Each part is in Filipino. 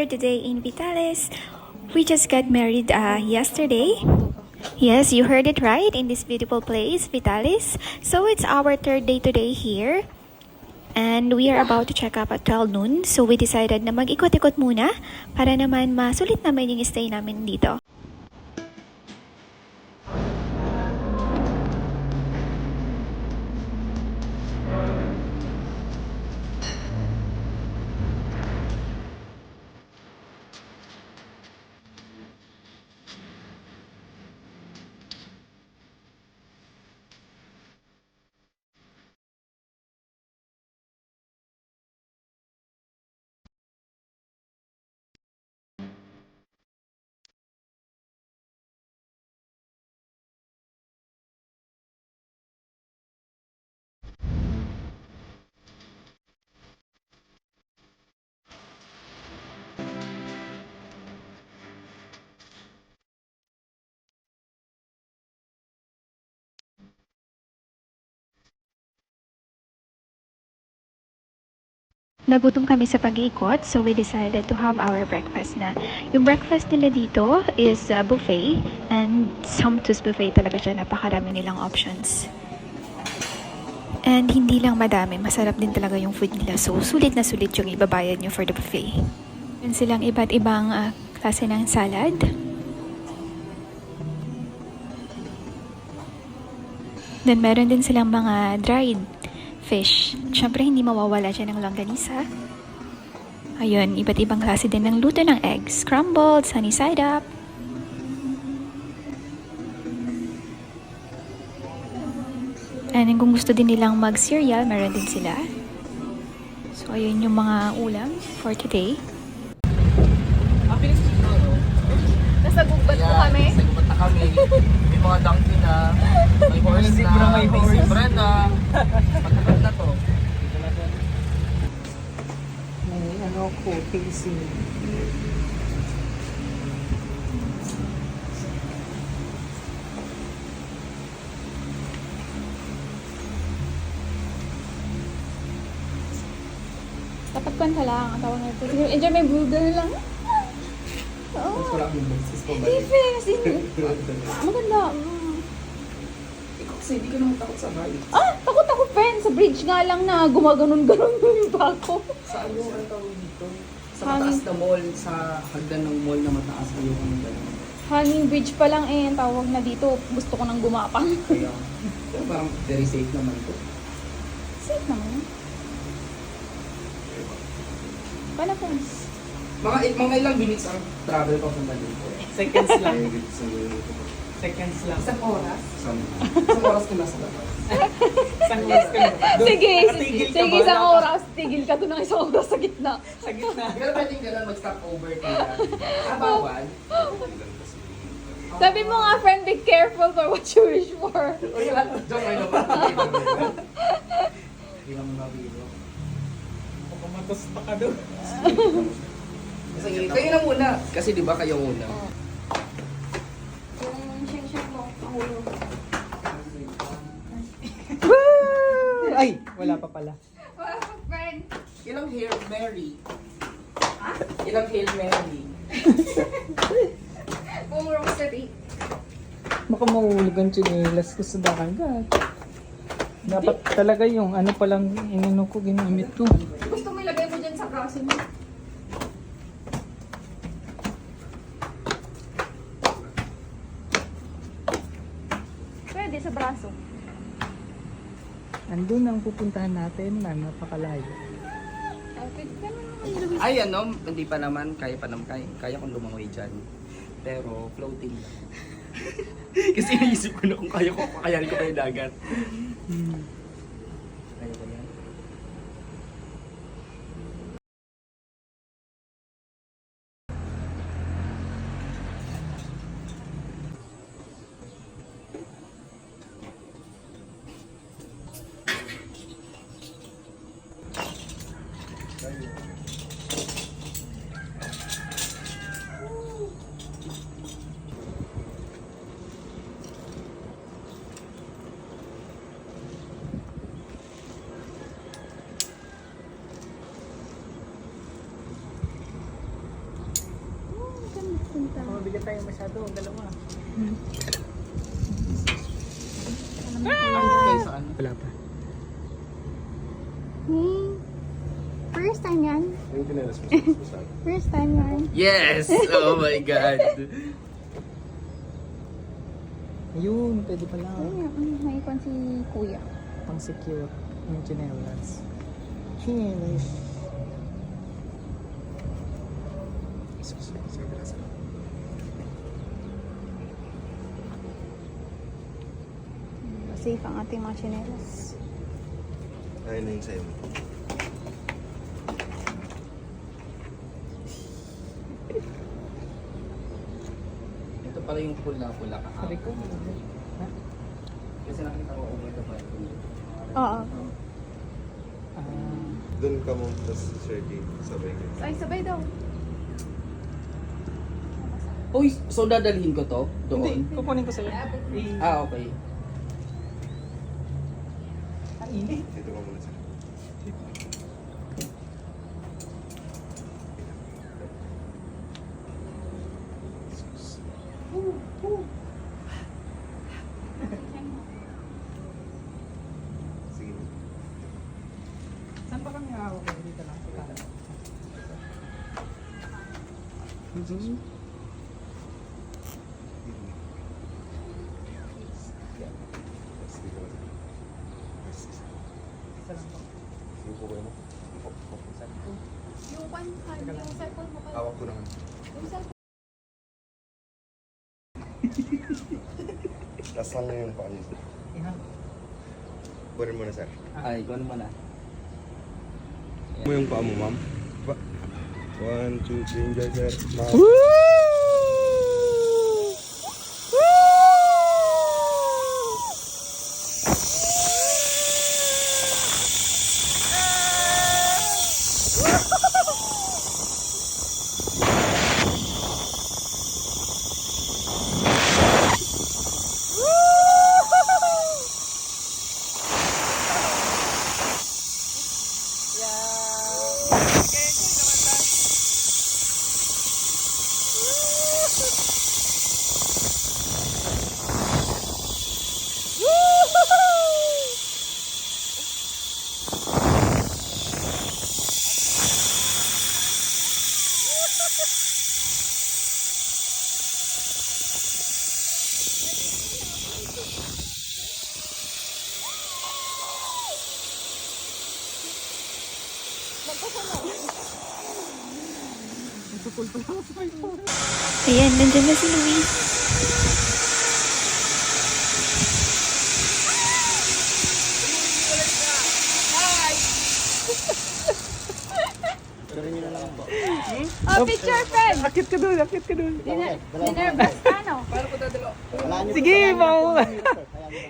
here today in Vitales. We just got married yesterday. Yes, you heard it right, in this beautiful place, Vitales. So it's our third day today here. And we are about to check up at 12 noon. So we decided na mag-ikot-ikot muna para naman masulit naman yung stay namin dito. Nagutom kami sa pag-iikot, so we decided to have our breakfast na. Yung breakfast nila dito is buffet, and sumptuous buffet talaga siya. Napakarami nilang options. And hindi lang madami, masarap din talaga yung food nila. So, sulit na sulit yung ibabayad nyo for the buffet. Meron silang iba't ibang klase ng salad. Then, meron din silang mga dried fish. Siyempre, hindi mawawala dyan ng longganisa. Ayun, iba't ibang klase din ng luto ng eggs. Scrambled, sunny side up. And kung gusto din nilang mag-cereal, meron din sila. So, ayun yung mga ulam for today. Nasa gubat po kami. Nasa gubat na kami. May mga donkey na, may horse na, may zebra na. Pagkakat na to. May ano ko, facing. Dapat kanta lang ang tawag nito. Enjoy may burger lang. Oo. Wala akong boses pa ba? Maganda. Ikaw kasi hindi ka naman takot sa height. Takot ako, friend. Sa bridge nga lang na gumaganon-ganon pa ako. Sa ano ang tawag dito? Sa Hanging. mataas na mall, sa hagdan ng mall na mataas na yung ano gano'n. Hanging bridge pa lang ang tawag na dito. Gusto ko nang gumapang. Kaya, parang very safe naman to. Safe naman. Paano po? Mga ilang minutes ang travel papunta dito. Seconds lang. Seconds lang. Isang oras? Isang oras ko nasa labas. Isang oras ka na. Sige, Nakatigil ka sige, ba? isang oras. Tigil ka doon ng isang oras sa gitna. Sa gitna. Pero pwedeng gano'n mag-stop over nila. Bawal. Sabi mo nga, friend, be careful for what you wish for. O yung joke ay naman. Hindi naman mabiro. Baka matasta ka doon. Sige, kayo na muna. Kasi di ba kayo muna? Yung shake mo, ang ulo. Ay, wala pa pala. Wala pa, friend. Ilang Hail Mary? Ilang Hail Mary? Kung rosary. Baka mahulog ang chinelas ko sa dagat. Dapat talaga yung ano palang inano ko, ginamit ko. Gusto mo ilagay mo dyan sa braso mo? Pwede sa braso. Andun ang pupuntahan natin na napakalayo. Pwede ka naman. Ay, ano, hindi pa naman. Kaya pa naman. Kaya kong lumangoy dyan. Pero, floating lang. Kasi naisip ko na kung kaya ko, kakayanin ko pa yung dagat. Kaya ko yan. punta? Mabigat tayo masyado, dalawa. Kayo sa ano? Wala pa. First time yan? Yung tinelas mo sa First time yan? Yes! Oh my God! Ayun, pwede pala. Naikon si kuya. Pang secure yung chinelas. Chinelas. Safe ang ating mga chinelas. Ayun na yung sa'yo. Ito pala yung pula-pula Sabi ko, kahapon. ha? Kasi nakita ko over the balcony. Oo. Ah, Doon ka mo, tapos Sherky, sabay ka. Ay, sabay daw. Uy, so dadalhin ko to? hindi, Doon? kukunin ko sa'yo. Ah, okay. Ang init. Dito ka muna sir. Sige. Saan pa kami hawak? Dito lang. Sa kanan. Yes, dito ka sir. Yes. Isa lang po. Sige po kayo mo. Yung cellphone mo kayo. Hawak ko naman. Yung cellphone. Last lang na yung paa niyo. Ihan. Kunin mo na sir. Ay, gano'n mo na. Mo yung paa mo, ma'am. 1, 2, 3, enjoy sir. Ma'am. Ayan, nandyan na si Louie. Oh, picture friend! Akit ka doon, akit ka doon. Dinervous ka, no? Sige, mau.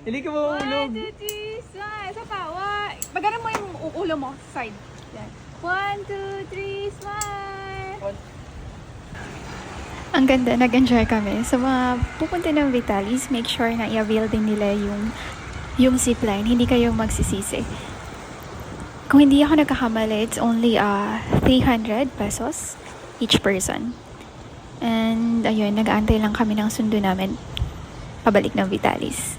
Hindi ka One, mahulog. two, three, smile. Isa pa. One. Pagano mo yung ulo mo sa side. Yan. 1, 2, 3, smile. Ang ganda, nag-enjoy kami. Sa mga pupunta ng Vitalis, make sure na i-avail din nila yung zipline. Hindi kayo magsisisi. Kung hindi ako nagkakamali, it's only 300 pesos each person. And ayun, nag-aantay lang kami ng sundo namin pabalik ng Vitalis.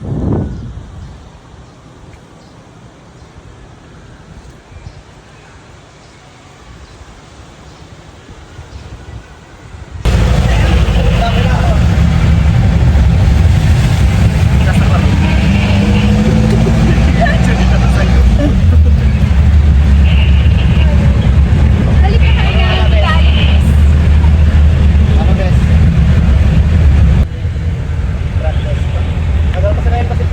Balik na kami ng Vitalis. Ano, bes? Tagal pa sa rin pa si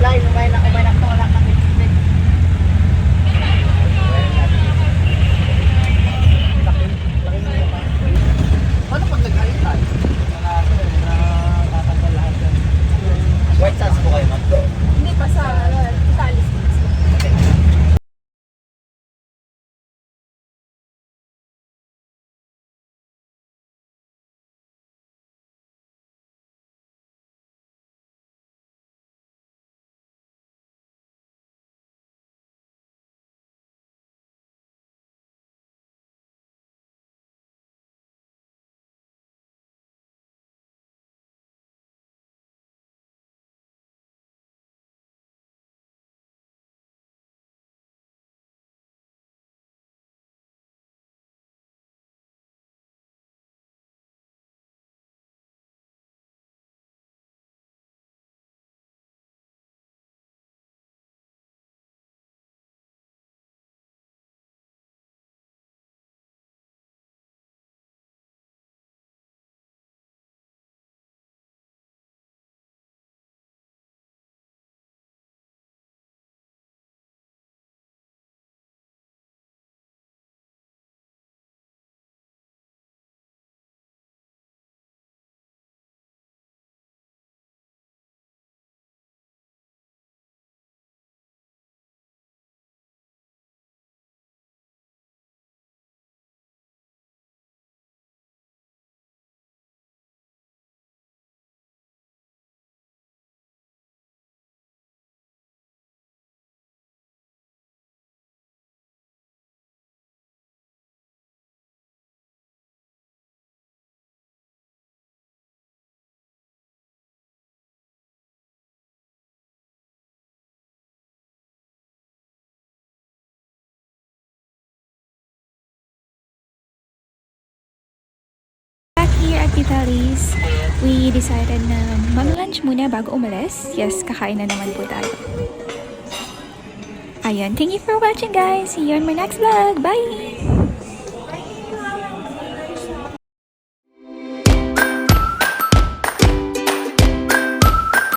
Teletubbies, we decided na mag-lunch muna bago umalis. Yes, kakain na naman po tayo. Ayun, thank you for watching guys. See you on my next vlog. Bye!